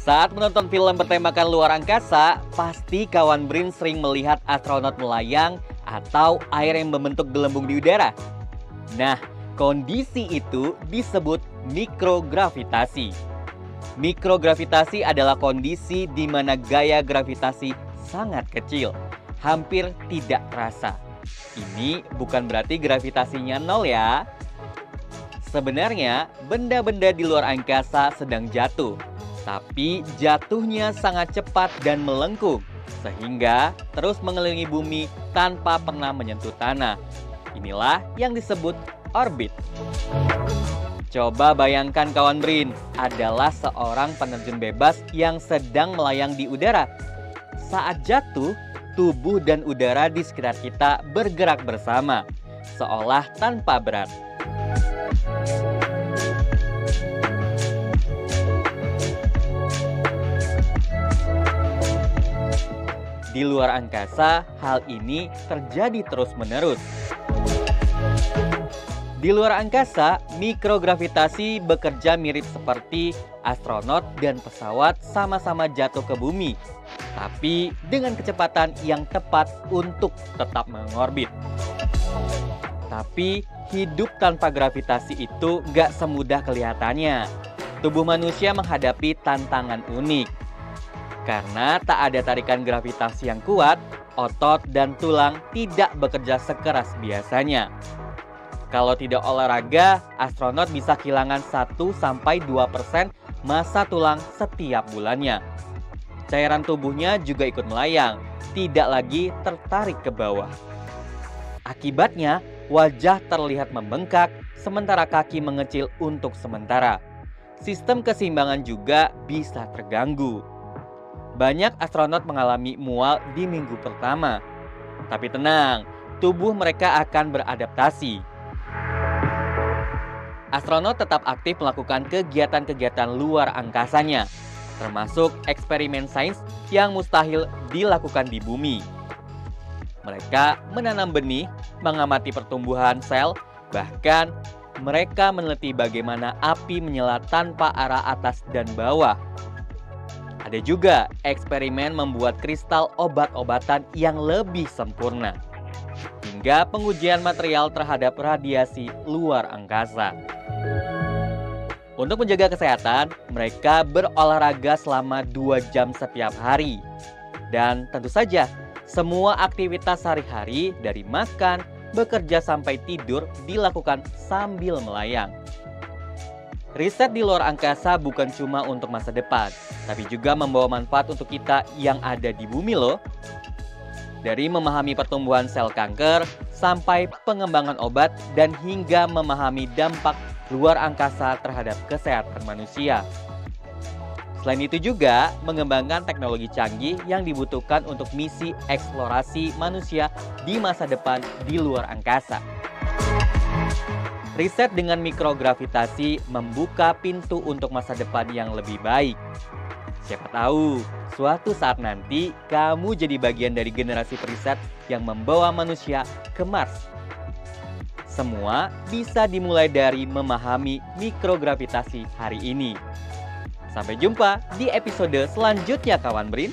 Saat menonton film bertemakan luar angkasa, pasti kawan Brin sering melihat astronot melayang atau air yang membentuk gelembung di udara. Nah, kondisi itu disebut mikrogravitasi. Mikrogravitasi adalah kondisi di mana gaya gravitasi sangat kecil, hampir tidak terasa. Ini bukan berarti gravitasinya nol ya. Sebenarnya, benda-benda di luar angkasa sedang jatuh. Tapi jatuhnya sangat cepat dan melengkung, sehingga terus mengelilingi bumi tanpa pernah menyentuh tanah. Inilah yang disebut orbit. Coba bayangkan kawan Brin, adalah seorang penerjun bebas yang sedang melayang di udara. Saat jatuh, tubuh dan udara di sekitar kita bergerak bersama, seolah tanpa berat. Di luar angkasa, hal ini terjadi terus-menerus. Di luar angkasa, mikrogravitasi bekerja mirip seperti astronot dan pesawat sama-sama jatuh ke bumi, tapi dengan kecepatan yang tepat untuk tetap mengorbit. Tapi hidup tanpa gravitasi itu gak semudah kelihatannya. Tubuh manusia menghadapi tantangan unik. Karena tak ada tarikan gravitasi yang kuat, otot dan tulang tidak bekerja sekeras biasanya. Kalau tidak olahraga, astronot bisa kehilangan 1-2% massa tulang setiap bulannya. Cairan tubuhnya juga ikut melayang, tidak lagi tertarik ke bawah. Akibatnya, wajah terlihat membengkak, sementara kaki mengecil untuk sementara. Sistem keseimbangan juga bisa terganggu. Banyak astronot mengalami mual di minggu pertama. Tapi tenang, tubuh mereka akan beradaptasi. Astronot tetap aktif melakukan kegiatan-kegiatan luar angkasanya, termasuk eksperimen sains yang mustahil dilakukan di bumi. Mereka menanam benih, mengamati pertumbuhan sel, bahkan mereka meneliti bagaimana api menyala tanpa arah atas dan bawah. Ada juga eksperimen membuat kristal obat-obatan yang lebih sempurna, hingga pengujian material terhadap radiasi luar angkasa. Untuk menjaga kesehatan, mereka berolahraga selama 2 jam setiap hari. Dan tentu saja, semua aktivitas sehari-hari dari makan, bekerja sampai tidur dilakukan sambil melayang. Riset di luar angkasa bukan cuma untuk masa depan, tapi juga membawa manfaat untuk kita yang ada di bumi loh. Dari memahami pertumbuhan sel kanker, sampai pengembangan obat, dan hingga memahami dampak luar angkasa terhadap kesehatan manusia. Selain itu juga mengembangkan teknologi canggih yang dibutuhkan untuk misi eksplorasi manusia di masa depan di luar angkasa. Riset dengan mikrogravitasi membuka pintu untuk masa depan yang lebih baik. Siapa tahu, suatu saat nanti kamu jadi bagian dari generasi periset yang membawa manusia ke Mars. Semua bisa dimulai dari memahami mikrogravitasi hari ini. Sampai jumpa di episode selanjutnya kawan Brin.